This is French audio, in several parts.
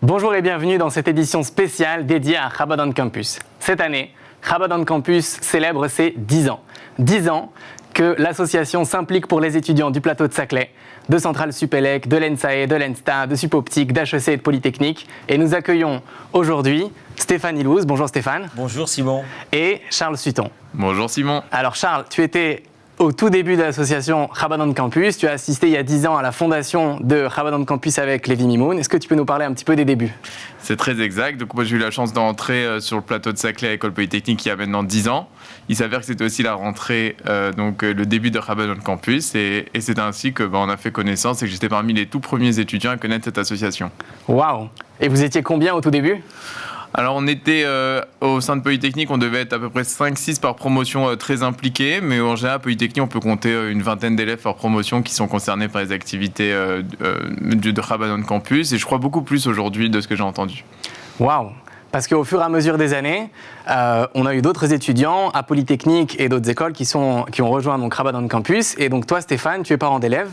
Bonjour et bienvenue dans cette édition spéciale dédiée à Chabad on Campus. Cette année, Chabad on Campus célèbre ses 10 ans. 10 ans que l'association s'implique pour les étudiants du plateau de Saclay, de Centrale Supélec, de l'ENSAE, de l'ENSTA, de Supoptique, d'HEC et de Polytechnique. Et nous accueillons aujourd'hui Stéphane Ilouz. Bonjour Stéphane. Bonjour Simon. Et Charles Sutton. Bonjour Simon. Alors Charles, tu étais au tout début de l'association Chabad on Campus. Tu as assisté il y a 10 ans à la fondation de Chabad on Campus avec Lévi Mimoun. Est-ce que tu peux nous parler un petit peu des débuts ? C'est très exact. Donc moi j'ai eu la chance d'entrer sur le plateau de Saclay à l'École Polytechnique il y a maintenant 10 ans. Il s'avère que c'était aussi la rentrée, le début de Chabad on Campus. Et c'est ainsi que on a fait connaissance et que j'étais parmi les tout premiers étudiants à connaître cette association. Waouh ! Et vous étiez combien au tout début ? Alors on était au sein de Polytechnique, on devait être à peu près 5-6 par promotion très impliqués, mais en général à Polytechnique on peut compter une vingtaine d'élèves par promotion qui sont concernés par les activités de Chabad on Campus, et je crois beaucoup plus aujourd'hui de ce que j'ai entendu. Waouh ! Parce qu'au fur et à mesure des années, on a eu d'autres étudiants à Polytechnique et d'autres écoles qui ont rejoint donc Chabad on Campus, et donc toi Stéphane, tu es parent d'élèves.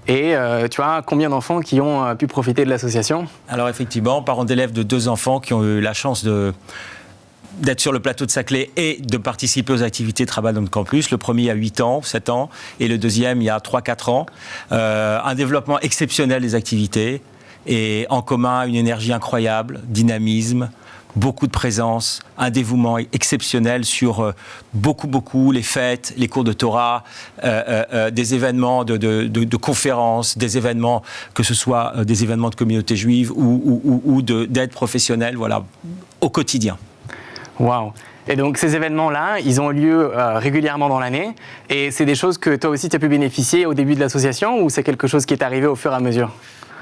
Et tu as combien d'enfants qui ont pu profiter de l'association ? Alors effectivement, parents d'élèves de 2 enfants qui ont eu la chance d'être sur le plateau de Saclay et de participer aux activités de Chabad on Campus. Le premier a 8 ans, 7 ans, et le deuxième il y a 3-4 ans. Un développement exceptionnel des activités, et en commun une énergie incroyable, dynamisme, beaucoup de présence, un dévouement exceptionnel sur beaucoup les fêtes, les cours de Torah, des événements de conférences, des événements, que ce soit des événements de communauté juive ou d'aide professionnelle, voilà, au quotidien. Waouh ! Et donc ces événements-là, ils ont lieu régulièrement dans l'année, et c'est des choses que toi aussi tu as pu bénéficier au début de l'association, ou c'est quelque chose qui est arrivé au fur et à mesure ?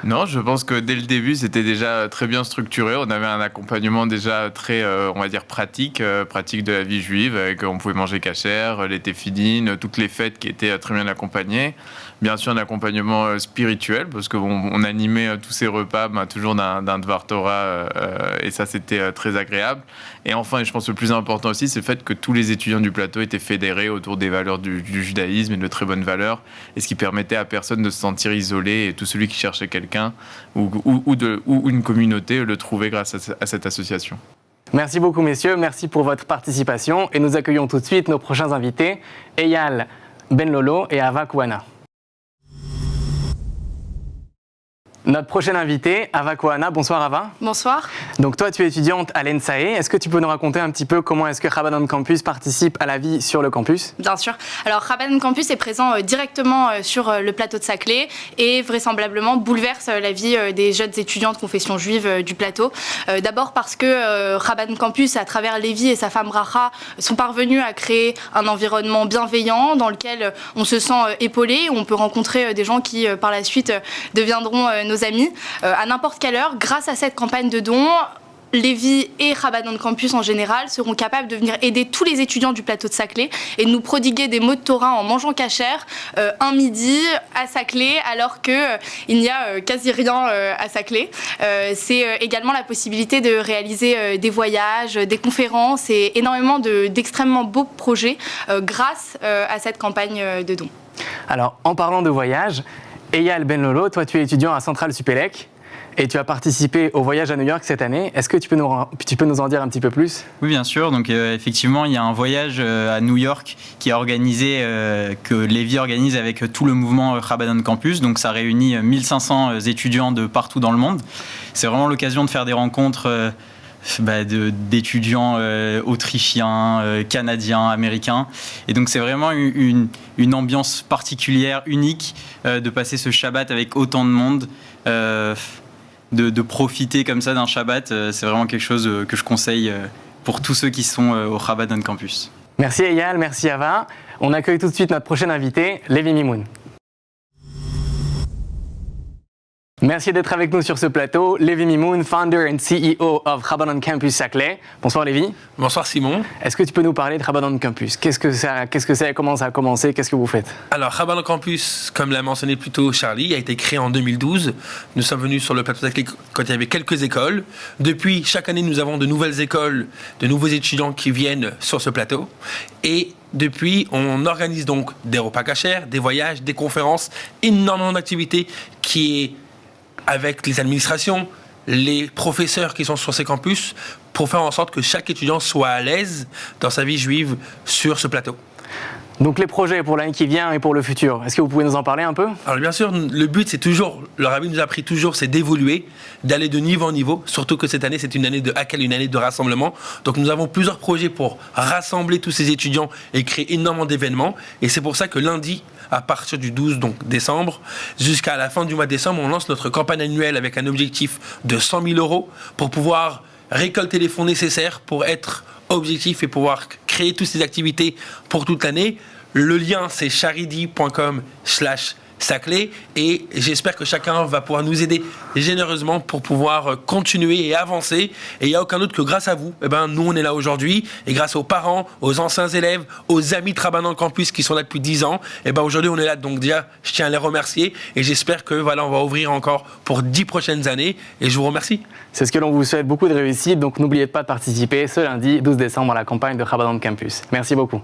Non, je pense que dès le début, c'était déjà très bien structuré. On avait un accompagnement déjà très, on va dire, pratique de la vie juive. On pouvait manger kasher, les téphilines, toutes les fêtes qui étaient très bien accompagnées. Bien sûr, un accompagnement spirituel, parce qu'on animait tous ces repas toujours d'un Dvar Torah, et ça, c'était très agréable. Et enfin, et je pense que le plus important aussi, c'est le fait que tous les étudiants du plateau étaient fédérés autour des valeurs du judaïsme et de très bonnes valeurs, et ce qui permettait à personne de se sentir isolé, et tout celui qui cherchait quelqu'un ou une communauté le trouvait grâce à cette association. Merci beaucoup messieurs, merci pour votre participation, et nous accueillons tout de suite nos prochains invités, Eyal Benlolo et Ava Kouana. Notre prochaine invitée, Ava Kouana. Bonsoir Ava. Bonsoir. Donc toi, tu es étudiante à l'ENSAE. Est-ce que tu peux nous raconter un petit peu comment est-ce que Chabad on Campus participe à la vie sur le campus ? Bien sûr. Alors Chabad on Campus est présent directement sur le plateau de Saclay et vraisemblablement bouleverse la vie des jeunes étudiants de confession juive du plateau. D'abord parce que Chabad on Campus, à travers Lévi et sa femme Racha, sont parvenus à créer un environnement bienveillant dans lequel on se sent épaulé, où on peut rencontrer des gens qui par la suite deviendront nos amis à n'importe quelle heure. Grâce à cette campagne de dons, Lévi et Chabad on Campus en général seront capables de venir aider tous les étudiants du plateau de Saclay et de nous prodiguer des mots de Torah en mangeant kasher un midi à Saclay, alors qu'il n'y a quasi rien à Saclay. C'est également la possibilité de réaliser des voyages, des conférences et énormément d'extrêmement beaux projets grâce à cette campagne de dons. Alors, en parlant de voyage, Eyal Benlolo, toi tu es étudiant à Centrale Supélec et tu as participé au voyage à New York cette année. Est-ce que tu peux nous en dire un petit peu plus ? Oui, bien sûr. Donc effectivement, il y a un voyage à New York qui est organisé, que Lévi organise avec tout le mouvement Chabad on Campus. Donc ça réunit 1500 étudiants de partout dans le monde. C'est vraiment l'occasion de faire des rencontres d'étudiants autrichiens, canadiens, américains. Et donc c'est vraiment une ambiance particulière, unique, de passer ce Shabbat avec autant de monde, de profiter comme ça d'un Shabbat. C'est vraiment quelque chose que je conseille pour tous ceux qui sont au Chabad on Campus. Merci Eyal, merci Ava. On accueille tout de suite notre prochain invité, Lévi Mimoun. Merci d'être avec nous sur ce plateau. Lévi Mimoun, founder and CEO of Chabad on Campus Saclay. Bonsoir Lévi. Bonsoir Simon. Est-ce que tu peux nous parler de Chabad on Campus ? Qu'est-ce que c'est ? Comment ça a commencé ? Qu'est-ce que vous faites ? Alors Chabad on Campus, comme l'a mentionné plus tôt Charlie, a été créé en 2012. Nous sommes venus sur le plateau de Saclay quand il y avait quelques écoles. Depuis, chaque année, nous avons de nouvelles écoles, de nouveaux étudiants qui viennent sur ce plateau. Et depuis, on organise donc des repas kasher, des voyages, des conférences, énormément d'activités qui est avec les administrations, les professeurs qui sont sur ces campus pour faire en sorte que chaque étudiant soit à l'aise dans sa vie juive sur ce plateau. Donc les projets pour l'année qui vient et pour le futur, est-ce que vous pouvez nous en parler un peu? Alors bien sûr, le but c'est toujours, le rabbi nous a appris toujours, c'est d'évoluer, d'aller de niveau en niveau, surtout que cette année c'est une année de Hakel, une année de rassemblement. Donc nous avons plusieurs projets pour rassembler tous ces étudiants et créer énormément d'événements. Et c'est pour ça que lundi, à partir du 12 donc, décembre, jusqu'à la fin du mois de décembre, on lance notre campagne annuelle avec un objectif de 100 000 € pour pouvoir récolter les fonds nécessaires pour être objectif et pouvoir créer toutes ces activités pour toute l'année. Le lien, c'est charidi.com/Saclay et j'espère que chacun va pouvoir nous aider généreusement pour pouvoir continuer et avancer. Et il n'y a aucun doute que grâce à vous, nous on est là aujourd'hui et grâce aux parents, aux anciens élèves, aux amis de Rabat dans le campus qui sont là depuis 10 ans, aujourd'hui on est là. Donc déjà, je tiens à les remercier et j'espère que on va ouvrir encore pour 10 prochaines années et je vous remercie. C'est ce que l'on vous souhaite, beaucoup de réussite. Donc n'oubliez pas de participer ce lundi 12 décembre à la campagne de Rabat dans le campus. Merci beaucoup.